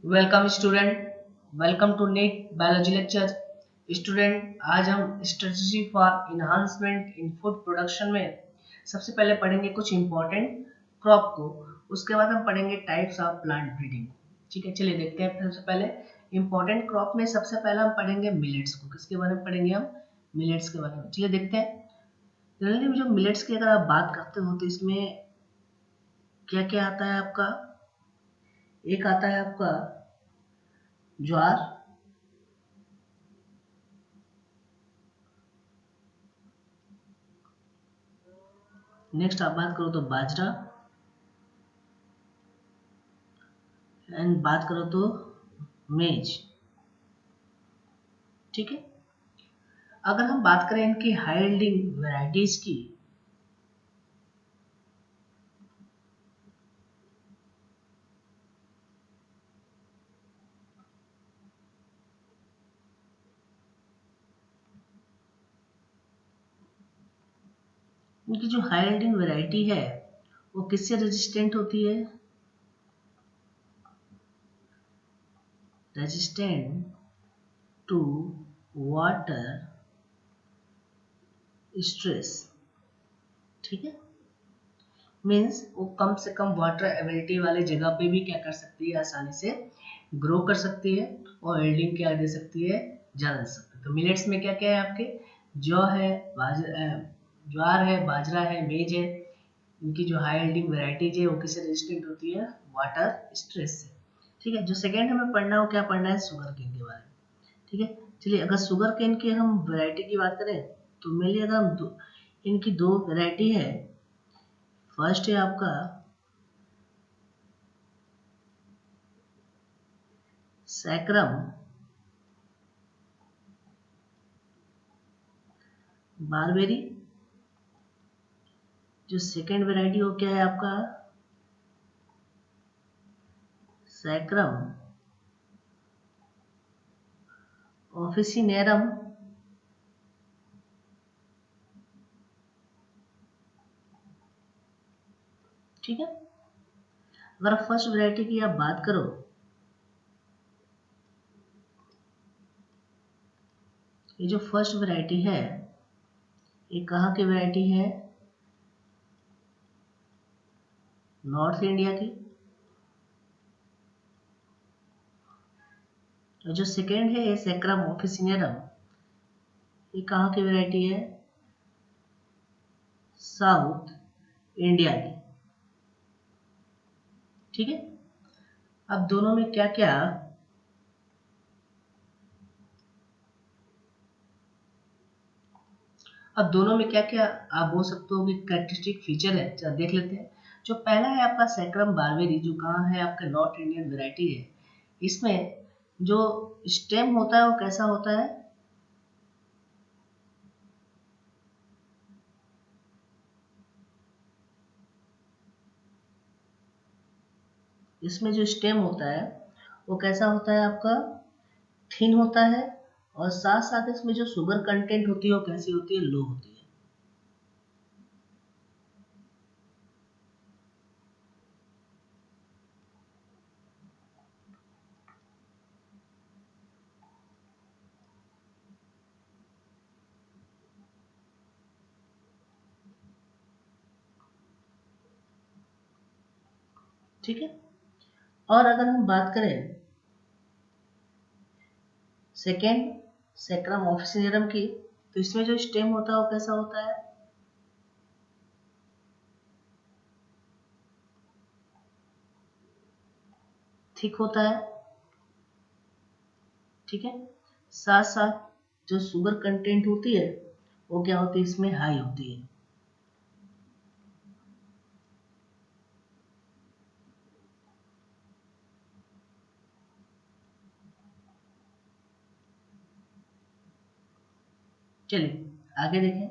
Welcome student, welcome to NEET biology lecture. Student, आज हम strategy for enhancement in food production में सबसे पहले पढ़ेंगे कुछ इंपॉर्टेंट क्रॉप को। उसके बाद हम पढ़ेंगे टाइप्स ऑफ प्लांट ब्रीडिंग। ठीक है, चलिए देखते हैं। सबसे पहले इंपॉर्टेंट क्रॉप में सबसे पहले हम पढ़ेंगे मिलेट्स को। किसके बारे में पढ़ेंगे हम? मिलेट्स के बारे में। चलिए देखते हैं। जनरली जो मिलेट्स की अगर आप बात करते हो तो इसमें क्या क्या आता है आपका? एक आता है आपका ज्वार, नेक्स्ट आप बात करो तो बाजरा, एंड बात करो तो मेज। ठीक है, अगर हम बात करें इनकी हाई यील्डिंग वैरायटीज की, इनकी जो हाई यील्डिंग वैरायटी है वो किससे रेजिस्टेंट होती है? Resistant to water stress. ठीक है, मीन्स वो कम से कम वाटर एबिलिटी वाले जगह पे भी क्या कर सकती है? आसानी से ग्रो कर सकती है और यील्डिंग क्या दे सकती है? ज़्यादा दे सकती है। तो मिलेट्स में क्या क्या है आपके? जौ है, ज्वार है, बाजरा है, मेज है। इनकी जो हाई यील्डिंग वैरायटीज है वो किससे रेजिस्टेंट होती है? वाटर स्ट्रेस से। ठीक है, जो सेकेंड हमें पढ़ना है वो क्या पढ़ना है? शुगर केन के बारे में। ठीक है, चलिए अगर शुगर केन की हम वैरायटी की बात करें तो मेनली अगर हम इनकी दो वैरायटी है। फर्स्ट है आपका सैक्रम बारबेरी। जो सेकेंड वैरायटी वो क्या है आपका? Sacrum officinarum. ठीक है, अगर आप फर्स्ट वैरायटी की आप बात करो, ये जो फर्स्ट वैरायटी है ये कहाँ की वैरायटी है? नॉर्थ इंडिया की। और जो सेकेंड है सैक्रम ऑफिसिनेरम, ये कहाँ की वैरायटी है? साउथ इंडिया की। ठीक है, अब दोनों में क्या क्या आप बोल सकते हो कि कैरेक्टरिस्टिक फीचर है? चलो देख लेते हैं। जो पहला है आपका सैक्रम बारबेरी, जो कहाँ है आपका? नॉर्थ इंडियन वैरायटी है। इसमें जो स्टेम होता है वो कैसा होता है? इसमें जो स्टेम होता है वो कैसा होता है आपका? थिन होता है। और साथ साथ इसमें जो शुगर कंटेंट होती है वो कैसी होती है? लो होती है। ठीक है, और अगर हम बात करें सेकेंड सैक्रम ऑफिसिनेरम की, तो इसमें जो स्टेम होता है वो कैसा होता है? थिक होता है। ठीक है, साथ साथ जो शुगर कंटेंट होती है वो क्या होती है? इसमें हाई होती है। चलिए आगे देखें।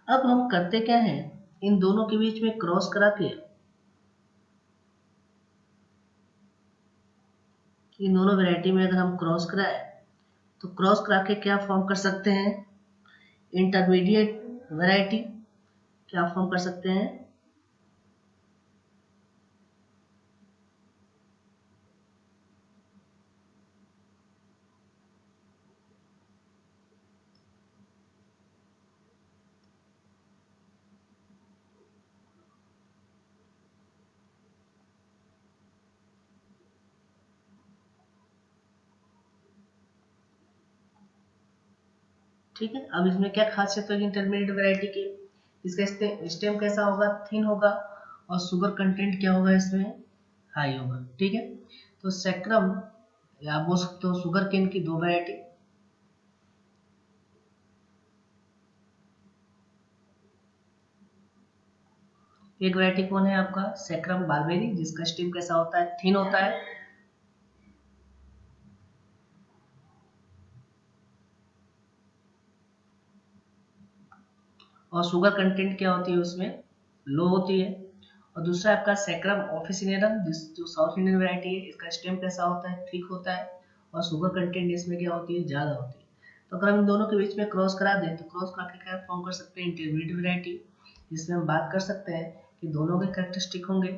अब हम करते क्या हैं, इन दोनों के बीच में क्रॉस करा के, इन दोनों वैरायटी में अगर हम क्रॉस कराए तो क्रॉस करा के क्या फॉर्म कर सकते हैं? इंटरमीडिएट वैरायटी क्या फॉर्म कर सकते हैं? ठीक है। अब इसमें क्या खासियत होगी इंटरमीडिएट वैरायटी की, इसका स्टेम कैसा होगा, थिन होगा, और शुगर कंटेंट क्या होगा इसमें, हाई होगा। ठीक है। तो सैक्रम या आप बोल सकते हो शुगर केन की दो वैरायटी, एक वैरायटी कौन है आपका सैक्रम बारबेरी, जिसका स्टेम कैसा होता है, थिन होता है, और शुगर कंटेंट क्या होती है उसमें, लो होती है। और दूसरा आपका सैक्रम ऑफिसिनेरम, जिस जो साउथ इंडियन वैरायटी है, इसका स्टेम कैसा होता है, थिक होता है, और शुगर कंटेंट इसमें क्या होती है, ज़्यादा होती है। तो अगर हम इन दोनों के बीच में क्रॉस करा दें तो क्रॉस करा के क्या फॉर्म कर सकते हैं, इंटरमीडिएट वैरायटी, जिसमें हम बात कर सकते हैं कि दोनों के कैरेक्टरिस्टिक होंगे,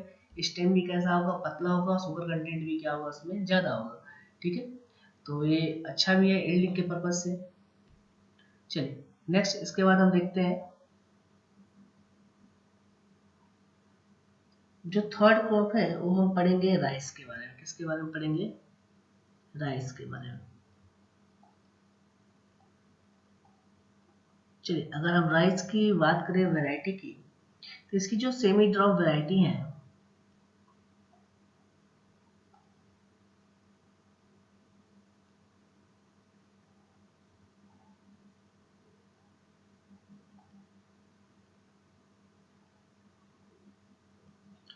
स्टेम भी कैसा होगा, पतला होगा, शुगर कंटेंट भी क्या होगा उसमें, ज़्यादा होगा। ठीक है। तो ये अच्छा भी है एल्डिंग के पर्पज से। चलिए नेक्स्ट, इसके बाद हम देखते हैं जो थर्ड क्रॉप है वो हम पढ़ेंगे राइस के बारे में। किसके बारे में पढ़ेंगे, राइस के बारे में। चलिए अगर हम राइस की बात करें वैरायटी की, तो इसकी जो सेमी ड्रॉप वैरायटी है,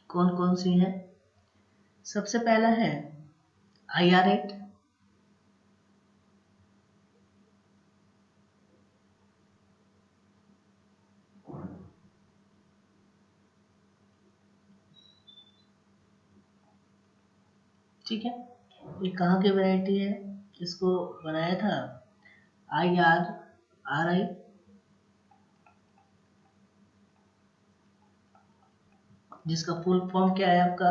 कौन कौन सी है, सबसे पहला है IR8, ठीक है। ये कहाँ की वैरायटी है, इसको बनाया था IRRI, जिसका फुल फॉर्म क्या है आपका,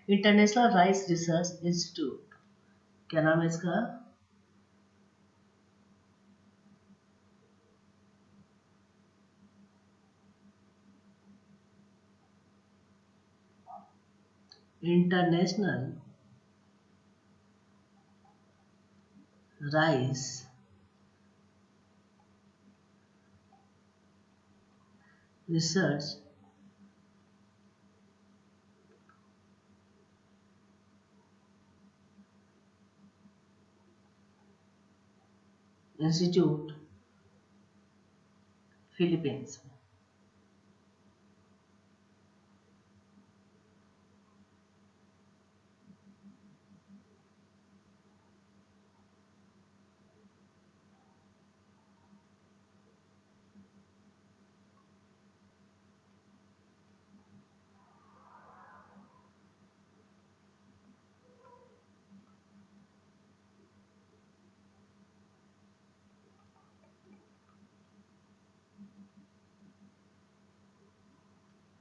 इंटरनेशनल राइस रिसर्च इंस्टीट्यूट। क्या नाम है इसका, international rice research institute, Philippines.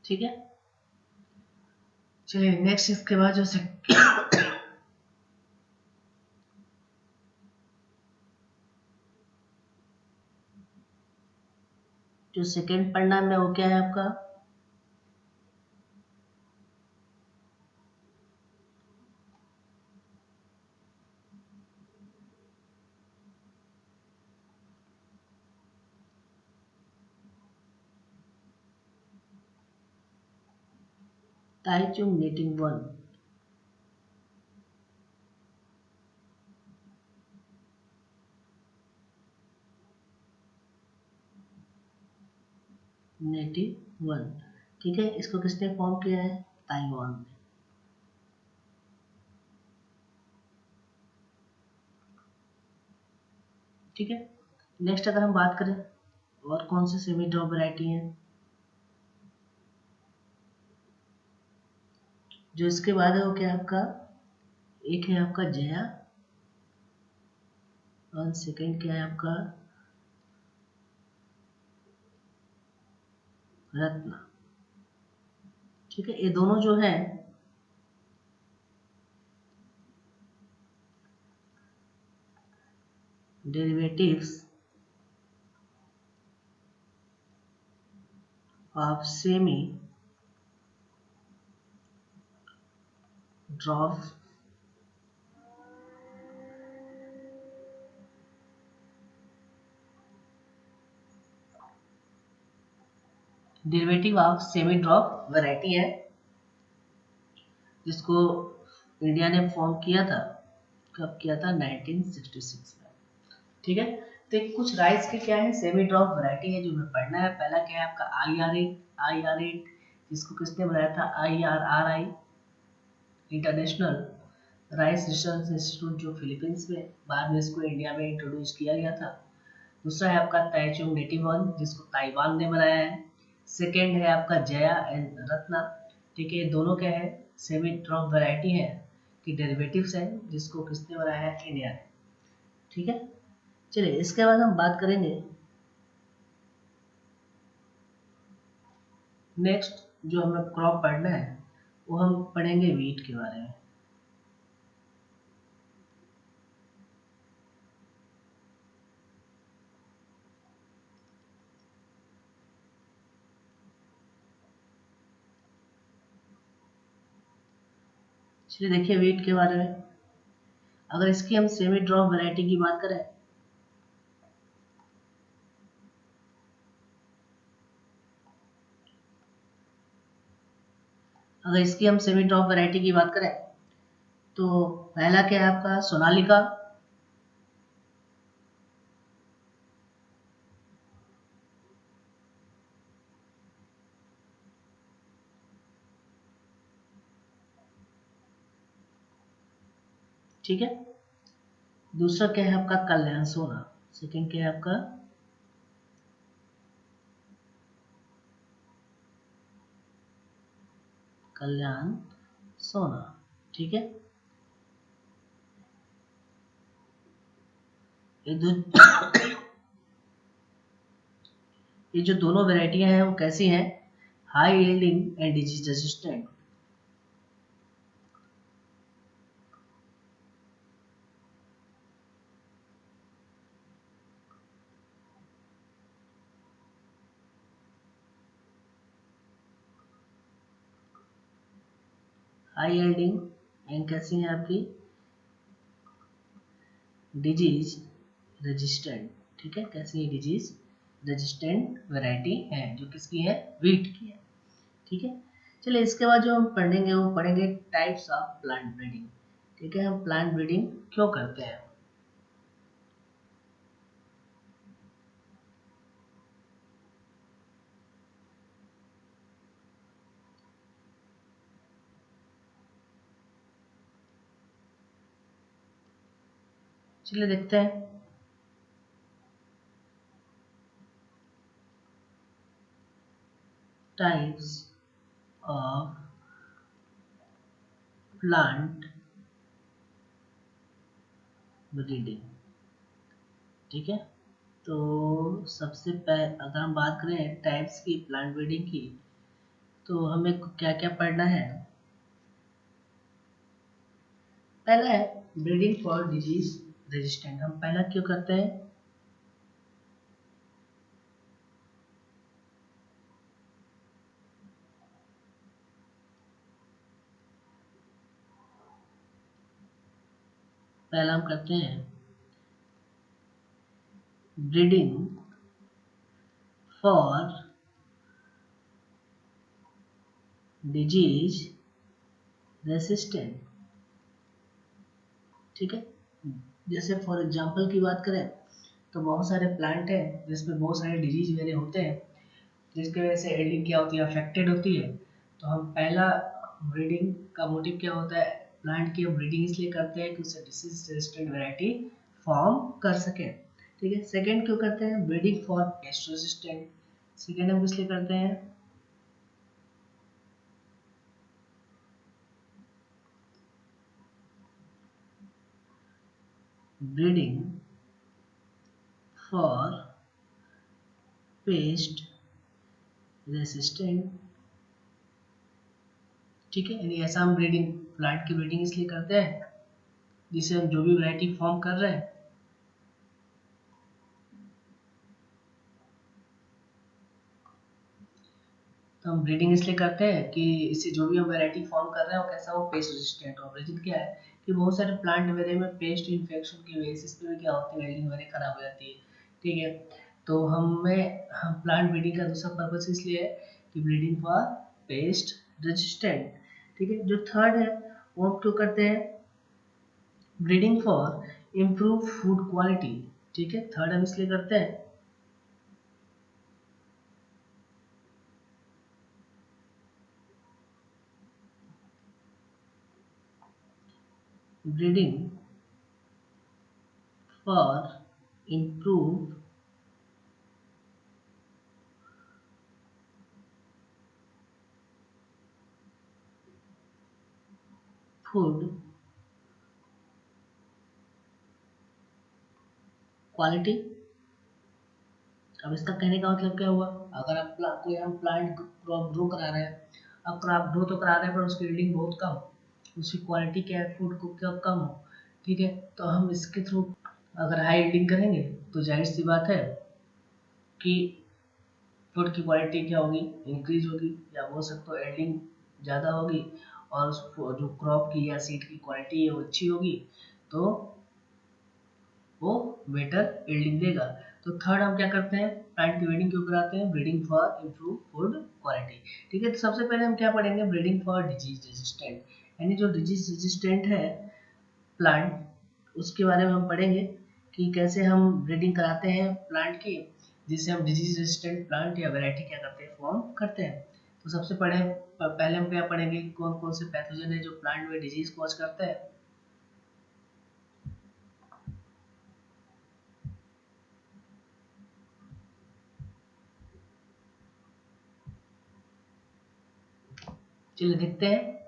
ठीक है। चलिए नेक्स्ट, इसके बाद जो सेकेंड पढ़ना है वो क्या है आपका, Taichung netting one, native one. ठीक है, इसको किसने फॉर्म किया है, ताइवान ने। ठीक है। नेक्स्ट अगर हम बात करें और कौन से सेमी ड्रॉप वैरायटी हैं, जो इसके बाद है वो क्या है आपका, एक है आपका जया, और सेकंड क्या है आपका रत्ना। ठीक है, ये दोनों जो है derivatives of semi drop derivative of semi drop variety है, जिसको इंडिया ने फॉर्म किया था, कब किया था, 1966 में। ठीक है, तो कुछ राइस के क्या है, सेमी ड्रॉप वैरायटी है जो हमें पढ़ना है। पहला क्या है आपका आई आर एट, जिसको किसने बनाया था, IRRI, international rice research institute, जो फिलीपींस में, बाद में इसको इंडिया में इंट्रोड्यूस किया गया था। दूसरा है आपका ताइचुंग नेटिव वन, जिसको ताइवान ने बनाया है। सेकेंड है आपका जया एंड रत्ना। ठीक है, दोनों क्या है, सेमी ड्रॉप वैरायटी है कि डेरिवेटिव्स है, जिसको किसने बनाया है, इंडिया ने। ठीक है, चलिए इसके बाद हम बात करेंगे नेक्स्ट, जो हमें क्रॉप पढ़ना है वो हम पढ़ेंगे वीट के बारे में। चलिए देखिए वीट के बारे में, अगर इसकी हम सेमी ड्रॉप वैरायटी की बात करें, अगर इसकी हम सेमी ड्रॉप वैरायटी की बात करें तो पहला क्या है आपका, सोनालिका। ठीक है, दूसरा क्या है आपका, कल्याण सोना। सेकंड क्या है आपका, कल्याण सोना। ठीक है, ये दो ये जो दोनों वेराइटियां हैं वो कैसी हैं, high yielding and disease resistant. High yielding and कैसी है आपकी, डिजीज रेजिस्टेंट। ठीक है, कैसी है, डिजीज रेजिस्टेंट वैरायटी है, जो किसकी है, वीट की है। ठीक है, चलिए इसके बाद जो हम पढ़ेंगे वो पढ़ेंगे टाइप्स ऑफ प्लांट ब्रीडिंग। ठीक है, हम प्लांट ब्रीडिंग क्यों करते हैं। चलिए देखते हैं, टाइप्स ऑफ प्लांट ब्रीडिंग। ठीक है, तो सबसे पहले अगर हम बात करें टाइप्स की प्लांट ब्रीडिंग की, तो हमें क्या क्या पढ़ना है। पहला है ब्रीडिंग फॉर डिजीज रेजिस्टेंट। हम पहला क्यों करते हैं, पहला हम करते हैं ब्रीडिंग फॉर डिजीज रेसिस्टेंट। ठीक है, जैसे फॉर एग्जांपल की बात करें तो बहुत सारे प्लांट हैं जिसमें बहुत सारे डिजीज वगैरह होते हैं, जिसकी वजह से एल्डिंग क्या होती है, अफेक्टेड होती है। तो हम पहला ब्रीडिंग का मोटिव क्या होता है, प्लांट की हम ब्रीडिंग इसलिए करते हैं कि उससे डिसीज रेजिस्टेंट वैरायटी फॉर्म कर सके। ठीक है, सेकेंड क्यों करते हैं, breeding for pest resistant. Second हम इसलिए करते हैं ब्रीडिंग फॉर पेस्ट रेसिस्टेंट। ठीक है, यानी ऐसा हम ब्रीडिंग, प्लांट की ब्रीडिंग इसलिए करते हैं जिससे हम जो भी वैरायटी फॉर्म कर रहे हैं, तो हम ब्रीडिंग इसलिए करते हैं कि इससे जो भी हम वैरायटी फॉर्म कर रहे हैं वो कैसा हो, पेस्ट रेजिस्टेंट हो। रीजन क्या है कि बहुत सारे प्लांट वगैरह में पेस्ट इन्फेक्शन की वजह से इसमें भी क्या होती है, वेल्डिंग वगैरह खराब हो जाती है। ठीक है, तो हम प्लांट ब्रीडिंग का दूसरा पर्पस इसलिए है कि ब्रीडिंग फॉर पेस्ट रेजिस्टेंट। ठीक है, जो थर्ड है वो हम क्यों करते हैं, breeding for improve food quality. ठीक है, थर्ड हम इसलिए करते हैं breeding for improve food quality. अब इसका कहने का मतलब क्या हुआ, अगर आप कोई हम प्लांट क्रॉप ग्रो करा रहे हैं, अब क्रॉप ग्रो तो करा रहे हैं पर उसकी यील्डिंग बहुत कम, उसकी क्वालिटी क्या है, फूड को क्या कम हो। ठीक है, तो हम इसके थ्रू अगर हाई यील्डिंग करेंगे तो जाहिर सी बात है कि फूड की क्वालिटी क्या होगी, इंक्रीज होगी, या बोल सकते हो यील्डिंग ज़्यादा होगी, और उस जो क्रॉप की या सीड की क्वालिटी है वो अच्छी होगी, तो वो बेटर यील्डिंग देगा। तो थर्ड हम क्या करते हैं, प्लांट की ब्रीडिंग क्यों कराते हैं, breeding for improve food quality. ठीक है, तो सबसे पहले हम क्या पढ़ेंगे, ब्रीडिंग फॉर डिजीज रेजिस्टेंट, यानी जो डिजीज रेजिस्टेंट है प्लांट, उसके बारे में हम पढ़ेंगे कि कैसे हम ब्रीडिंग कराते हैं प्लांट की, जिससे हम डिजीज रेजिस्टेंट प्लांट या वैरायटी क्या करते हैं, फॉर्म करते हैं। तो सबसे पहले हम क्या पढ़ेंगे, कौन कौन से पैथोजन है जो प्लांट में डिजीज कॉज करते हैं। चलिए देखते हैं।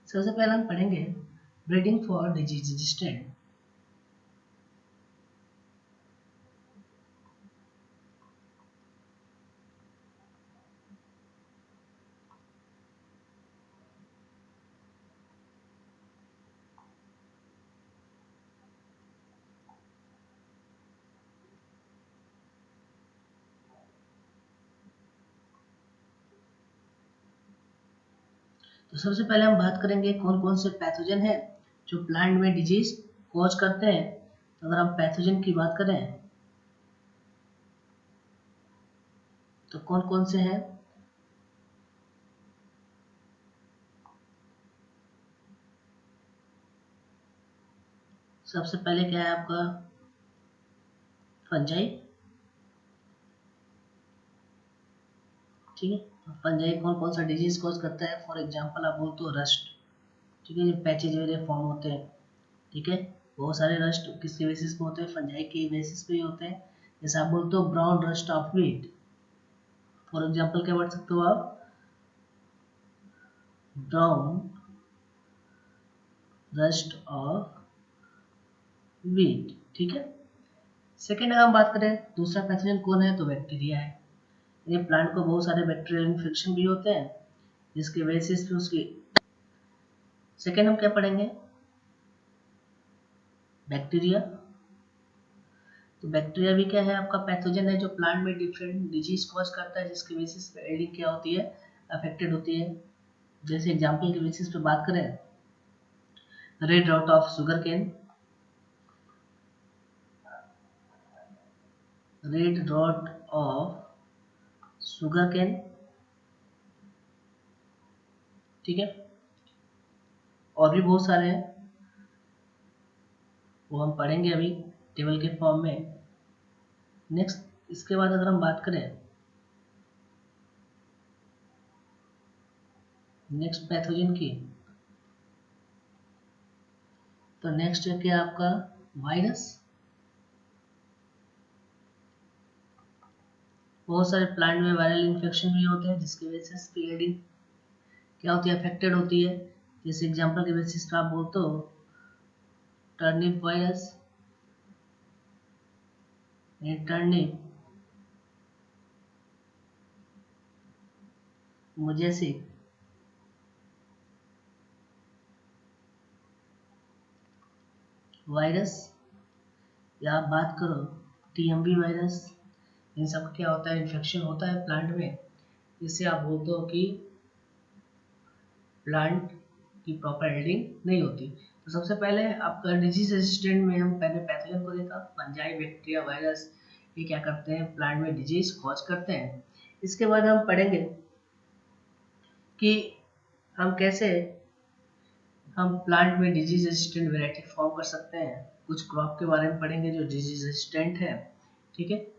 सबसे पहले हम पढ़ेंगे ब्रीडिंग फॉर डिजीज रेजिस्टेंट। तो सबसे पहले हम बात करेंगे कौन कौन से पैथोजन है जो प्लांट में डिजीज कॉज करते हैं। तो अगर हम पैथोजन की बात करें तो कौन कौन से हैं, सबसे पहले क्या है आपका फंजाई। ठीक है, फंजाई कौन कौन सा डिजीज कॉज करता है, फॉर एग्जांपल आप बोल तो रस्ट। ठीक है, जो पैचेज वगैरह फॉर्म होते हैं, ठीक है, बहुत सारे रस्ट किसके बेसिस पे होते हैं, फंजाई के बेसिस पे ही होते हैं। जैसे आप बोलते हो brown rust of wheat, for example क्या बोल सकते हो आप, ब्राउन रस्ट ऑफ व्हीट। ठीक है, सेकेंड अगर हम बात करें दूसरा पैथोजन कौन है, तो बैक्टीरिया है। ये प्लांट को बहुत सारे बैक्टीरियल इन्फेक्शन भी होते हैं, जिसके बेसिस पे उसकी सेकेंड हम क्या पढ़ेंगे, बैक्टीरिया। तो बैक्टीरिया भी क्या है, आपका पैथोजन है जो प्लांट में डिफरेंट डिजीज कॉज करता है, जिसके बेसिस पे एल्डिंग क्या होती है, अफेक्टेड होती है। जैसे एग्जांपल के बेसिस पे बात करें, red rot of sugarcane, red rot of sugarcane. ठीक है, और भी बहुत सारे हैं, वो हम पढ़ेंगे अभी टेबल के फॉर्म में। नेक्स्ट इसके बाद अगर हम बात करें नेक्स्ट पैथोजन की, तो नेक्स्ट है क्या आपका वायरस। बहुत सारे प्लांट में वायरल इन्फेक्शन भी होते हैं, जिसकी वजह से एल्डिंग क्या होती है, अफेक्टेड होती है। जैसे एग्जांपल के बेसिस पे आप बोलते हो टर्निप वायरस, टर्निप मुजेसिक वायरस, या आप बात करो टीएमवी वायरस, इन सब क्या होता है, इन्फेक्शन होता है प्लांट में, जिससे आप बोलते हो कि प्लांट की प्रॉपर एल्डिंग नहीं होती। तो सबसे पहले आपका डिजीज रेजिस्टेंट में हम पहले पैथोजन को देखा, फंजाई, बैक्टीरिया, वायरस, ये क्या करते हैं, प्लांट में डिजीज कॉज करते हैं। इसके बाद हम पढ़ेंगे कि हम कैसे हम प्लांट में डिजीज रेजिस्टेंट वैरायटी फॉर्म कर सकते हैं। कुछ क्रॉप के बारे में पढ़ेंगे जो डिजीज रेजिस्टेंट है, ठीक है।